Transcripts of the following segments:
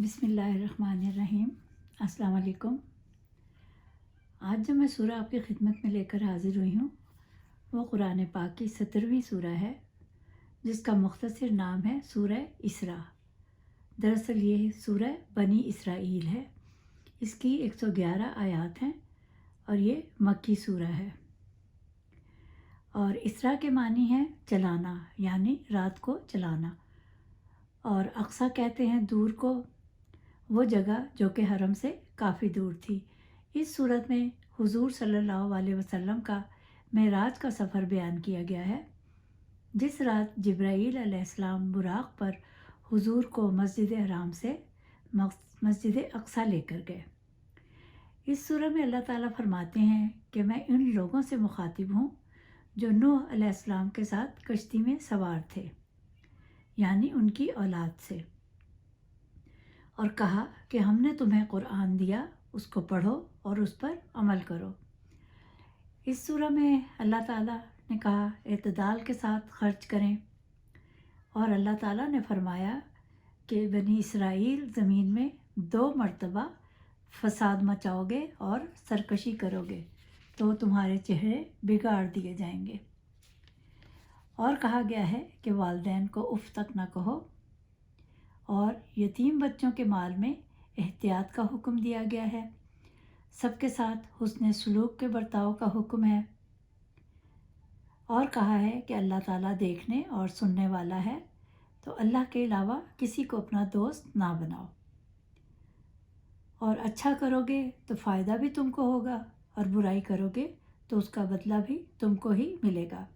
बिस्मिल्लाहिर्रहमानिर्रहीम। अस्सलाम वालेकुम। आज जो मैं सूरह आपकी खिदमत में लेकर हाज़िर हुई हूँ वो कुरान पाक की 17वीं सूरह है, जिसका मुख्तसर नाम है सूरह इसरा। दरअसल ये सूरह बनी इसराइल है। इसकी 111 आयात हैं और ये मक्की सूरह है। और इसरा के मानी है चलाना, यानी रात को चलाना। और अक्सा कहते हैं दूर को, वो जगह जो कि हरम से काफ़ी दूर थी। इस सूरत में हुजूर सल्लल्लाहु अलैहि वसल्लम का मेराज का सफ़र बयान किया गया है। जिस रात जिब्राईल अलैहिस्सलाम बुराक पर हुजूर को मस्जिद हराम से मस्जिद अक्सा लेकर गए। इस सूरह में अल्लाह ताला फरमाते हैं कि मैं उन लोगों से मुखातिब हूँ जो नूह अलैहिस्सलाम के साथ कश्ती में सवार थे, यानी उनकी औलाद से, और कहा कि हमने तुम्हें कुरान दिया, उसको पढ़ो और उस पर अमल करो। इस सूरह में अल्लाह ताला ने कहा एतदाल के साथ खर्च करें, और अल्लाह ताला ने फरमाया कि बनी इसराइल ज़मीन में 2 मरतबा फसाद मचाओगे और सरकशी करोगे तो तुम्हारे चेहरे बिगाड़ दिए जाएंगे। और कहा गया है कि वालिदैन को उफ़ तक न कहो, और यतीम बच्चों के माल में एहतियात का हुक्म दिया गया है। सबके साथ हुस्न सलूक के बर्ताव का हुक्म है। और कहा है कि अल्लाह ताला देखने और सुनने वाला है, तो अल्लाह के अलावा किसी को अपना दोस्त ना बनाओ। और अच्छा करोगे तो फ़ायदा भी तुमको होगा, और बुराई करोगे तो उसका बदला भी तुमको ही मिलेगा।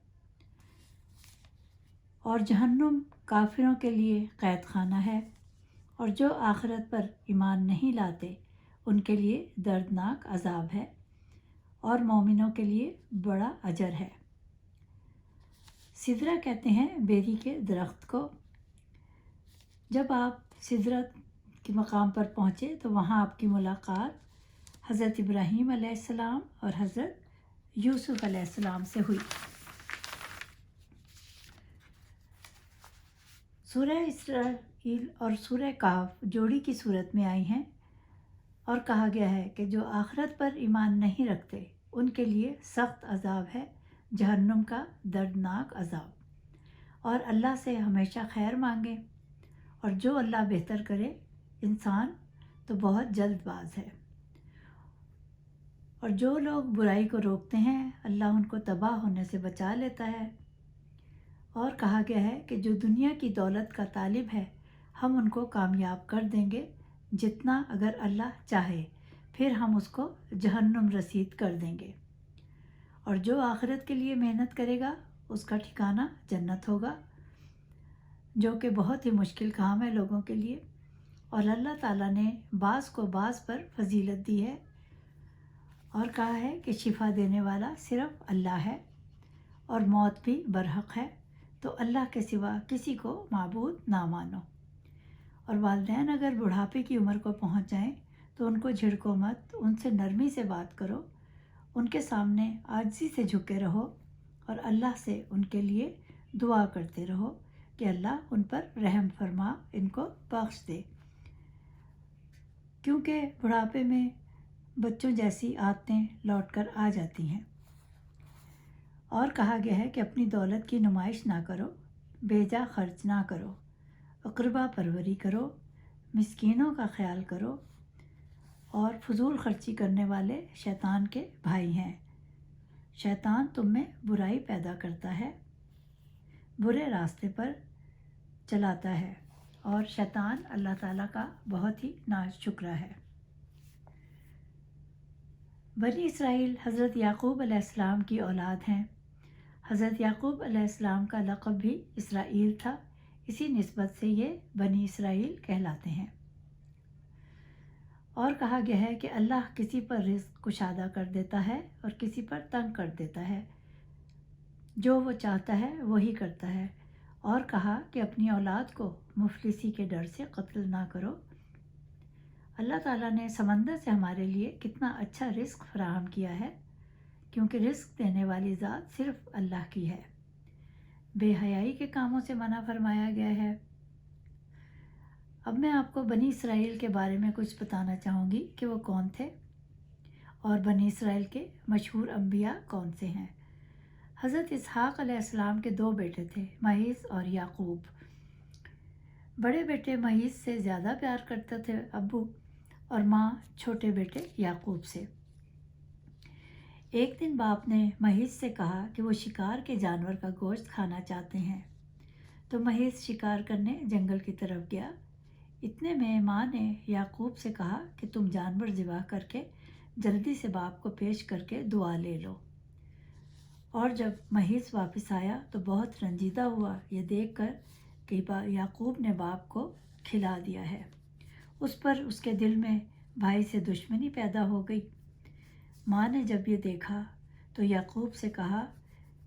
और जहन्नुम काफिरों के लिए क़ैद खाना है, और जो आखिरत पर ईमान नहीं लाते उनके लिए दर्दनाक अजाब है, और मोमिनों के लिए बड़ा अजर है। सिदरा कहते हैं बेरी के दरख्त को। जब आप सिदरत के मकाम पर पहुँचे तो वहाँ आपकी मुलाकात हज़रत इब्राहीम अलैहिस्सलाम और हज़रत यूसुफ़ अलैहिस्सलाम से हुई। सूरह इसराइल और सूरह कहफ जोड़ी की सूरत में आई हैं, और कहा गया है कि जो आखिरत पर ईमान नहीं रखते उनके लिए सख्त अजाब है, जहन्नुम का दर्दनाक अजाब। और अल्लाह से हमेशा खैर मांगे, और जो अल्लाह बेहतर करे, इंसान तो बहुत जल्दबाज है। और जो लोग बुराई को रोकते हैं अल्लाह उनको तबाह होने से बचा लेता है। और कहा गया है कि जो दुनिया की दौलत का तालिब है हम उनको कामयाब कर देंगे जितना अगर अल्लाह चाहे, फिर हम उसको जहन्नुम रसीद कर देंगे। और जो आखिरत के लिए मेहनत करेगा उसका ठिकाना जन्नत होगा, जो कि बहुत ही मुश्किल काम है लोगों के लिए। और अल्लाह ताला ने बाज़ को बाज़ पर फजीलत दी है, और कहा है कि शिफा देने वाला सिर्फ अल्लाह है, और मौत भी बरहक है, तो अल्लाह के सिवा किसी को माबूद ना मानो। और वालिदैन अगर बुढ़ापे की उम्र को पहुंच जाएं तो उनको झिड़को मत, उनसे नरमी से बात करो, उनके सामने आजिज़ी से झुके रहो, और अल्लाह से उनके लिए दुआ करते रहो कि अल्लाह उन पर रहम फरमा, इनको बख्श दे। क्योंकि बुढ़ापे में बच्चों जैसी आदतें लौट कर आ जाती हैं। और कहा गया है कि अपनी दौलत की नुमाइश ना करो, बेजा खर्च ना करो, अक़रबा परवरी करो, मिस्कीनों का ख्याल करो, और फजूल खर्ची करने वाले शैतान के भाई हैं। शैतान तुम में बुराई पैदा करता है, बुरे रास्ते पर चलाता है, और शैतान अल्लाह ताला का बहुत ही नाशुक्र है। बनी इसराइल हज़रत याकूब अलैहिस्सलाम की औलाद हैं। हज़रत याकूब अलैहिस्सलाम का लक़ब भी इसराइल था, इसी निस्बत से ये बनी इसराइल कहलाते हैं। और कहा गया है कि अल्लाह किसी पर रिज़्क़ कुशादा कर देता है और किसी पर तंग कर देता है, जो वो चाहता है वही करता है। और कहा कि अपनी औलाद को मुफलिसी के डर से कत्ल ना करो। अल्लाह ताला ने समंदर से हमारे लिए कितना अच्छा रिज़्क़ फराहम किया है, क्योंकि रिज़्क़ देने वाली ज़ात सिर्फ़ अल्लाह की है। बेहयाई के कामों से मना फरमाया गया है। अब मैं आपको बनी इसराइल के बारे में कुछ बताना चाहूँगी कि वो कौन थे और बनी इसराइल के मशहूर अंबिया कौन से हैं। हज़रत इसहाक़ अलैहिस्सलाम के दो बेटे थे, महीस और याकूब। बड़े बेटे महीस से ज़्यादा प्यार करते थे अब्बू, और माँ छोटे बेटे याकूब से। एक दिन बाप ने महीस से कहा कि वो शिकार के जानवर का गोश्त खाना चाहते हैं, तो महीस शिकार करने जंगल की तरफ गया। इतने में माँ ने याकूब से कहा कि तुम जानवर ज़िबा करके जल्दी से बाप को पेश करके दुआ ले लो। और जब महीस वापस आया तो बहुत रंजीदा हुआ ये देखकर कि याकूब ने बाप को खिला दिया है। उस पर उसके दिल में भाई से दुश्मनी पैदा हो गई। माँ ने जब ये देखा तो याकूब से कहा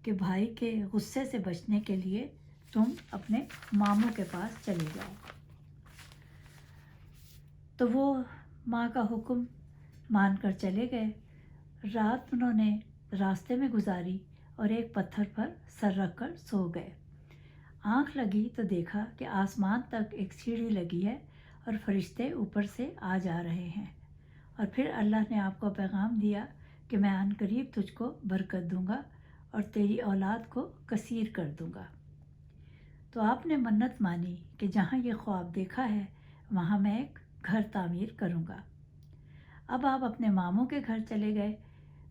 कि भाई के गुस्से से बचने के लिए तुम अपने मामू के पास चले जाओ। तो वो माँ का हुक्म मानकर चले गए। रात उन्होंने रास्ते में गुजारी और एक पत्थर पर सर रखकर सो गए। आँख लगी तो देखा कि आसमान तक एक सीढ़ी लगी है और फरिश्ते ऊपर से आ जा रहे हैं। और फिर अल्लाह ने आपको पैगाम दिया कि मैं अनकरीब तुझको बरकत दूंगा और तेरी औलाद को कसीर कर दूंगा। तो आपने मन्नत मानी कि जहाँ ये ख्वाब देखा है वहाँ मैं एक घर तामीर करूँगा। अब आप अपने मामू के घर चले गए।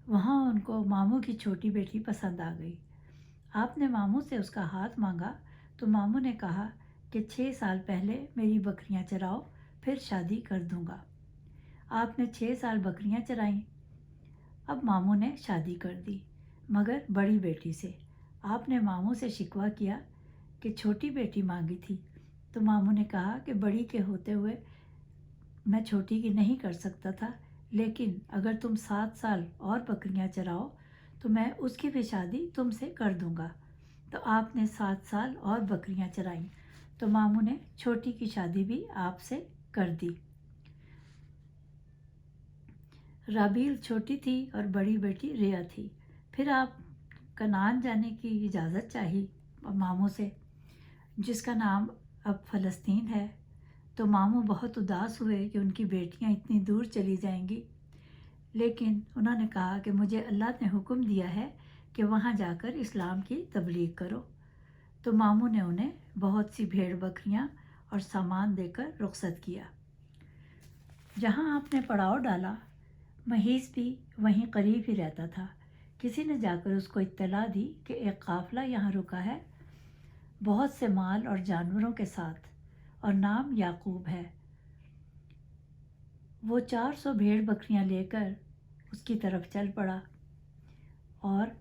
वहाँ उनको मामू की छोटी बेटी पसंद आ गई। आपने मामू से उसका हाथ मांगा तो मामू ने कहा कि 6 साल पहले मेरी बकरियाँ चराओ, फिर शादी कर दूँगा। आपने 6 साल बकरियाँ चराईं। अब मामू ने शादी कर दी, मगर बड़ी बेटी से। आपने मामू से शिकवा किया कि छोटी बेटी मांगी थी, तो मामू ने कहा कि बड़ी के होते हुए मैं छोटी की नहीं कर सकता था, लेकिन अगर तुम 7 साल और बकरियां चराओ तो मैं उसकी भी शादी तुमसे कर दूंगा। तो आपने 7 साल और बकरियां चराईं, तो मामू ने छोटी की शादी भी आपसे कर दी। राबील छोटी थी और बड़ी बेटी रिया थी। फिर आप कनान जाने की इजाज़त चाही मामू से, जिसका नाम अब फ़लस्तीन है। तो मामू बहुत उदास हुए कि उनकी बेटियां इतनी दूर चली जाएंगी, लेकिन उन्होंने कहा कि मुझे अल्लाह ने हुक्म दिया है कि वहाँ जाकर इस्लाम की तबलीग करो। तो मामू ने उन्हें बहुत सी भेड़ बकरियां और सामान देकर रुखसत किया। जहाँ आपने पड़ाव डाला, महीस भी वहीं करीब ही रहता था। किसी ने जाकर उसको इत्तला दी कि एक काफ़िला यहाँ रुका है, बहुत से माल और जानवरों के साथ, और नाम याकूब है। वो 400 भेड़ बकरियां लेकर उसकी तरफ चल पड़ा और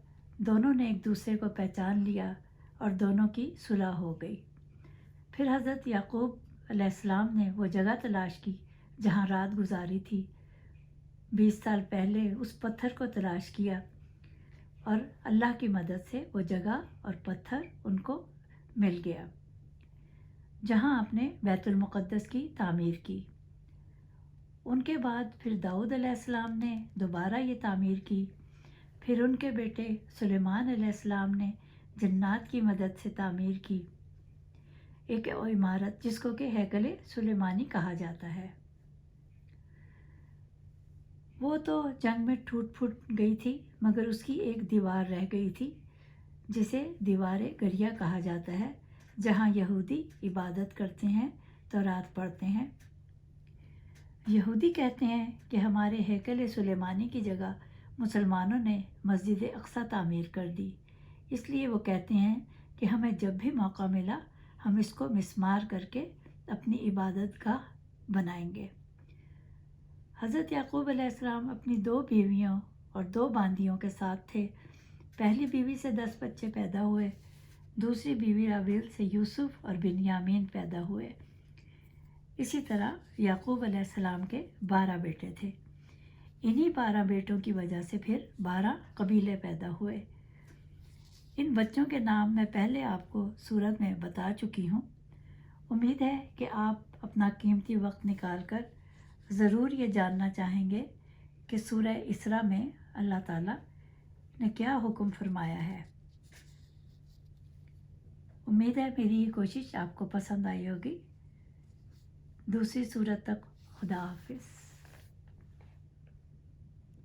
दोनों ने एक दूसरे को पहचान लिया और दोनों की सुलह हो गई। फिर हज़रत याकूब अलैहिस्सलाम ने वो जगह तलाश की जहाँ रात गुजारी थी। 20 साल पहले उस पत्थर को तलाश किया और अल्लाह की मदद से वो जगह और पत्थर उनको मिल गया, जहाँ आपने बैतुल मुक़द्दस की तामीर की। उनके बाद फिर दाऊद अलैहिस्सलाम ने दोबारा ये तामीर की। फिर उनके बेटे सुलेमान अलैहिस्सलाम ने जन्नात की मदद से तामीर की एक इमारत, जिसको कि हैकले सुलेमानी कहा जाता है। वो तो जंग में टूट फूट गई थी, मगर उसकी एक दीवार रह गई थी, जिसे दीवार गरिया कहा जाता है, जहाँ यहूदी इबादत करते हैं, तौरात पढ़ते हैं। यहूदी कहते हैं कि हमारे हैकल सुलेमानी की जगह मुसलमानों ने मस्जिद अक्सा तामीर कर दी। इसलिए वो कहते हैं कि हमें जब भी मौका मिला हम इसको मिस्मार करके अपनी इबादत गाह बनाएंगे। हज़रत याकूब अलैहिस्सलाम अपनी 2 बीवियों और 2 बांदियों के साथ थे। पहली बीवी से 10 बच्चे पैदा हुए। दूसरी बीवी राबील से यूसुफ और बिन्यामीन पैदा हुए। इसी तरह याकूब अलैहिस्सलाम के 12 बेटे थे। इन्हीं 12 बेटों की वजह से फिर 12 कबीले पैदा हुए। इन बच्चों के नाम मैं पहले आपको सूरत में बता चुकी हूँ। उम्मीद है कि आप अपना कीमती वक्त निकालकर ज़रूर ये जानना चाहेंगे कि सूरह इसरा में अल्लाह ताला ने क्या हुक्म फरमाया है। उम्मीद है मेरी ये कोशिश आपको पसंद आई होगी। دوسری صورت تک خدا حافظ.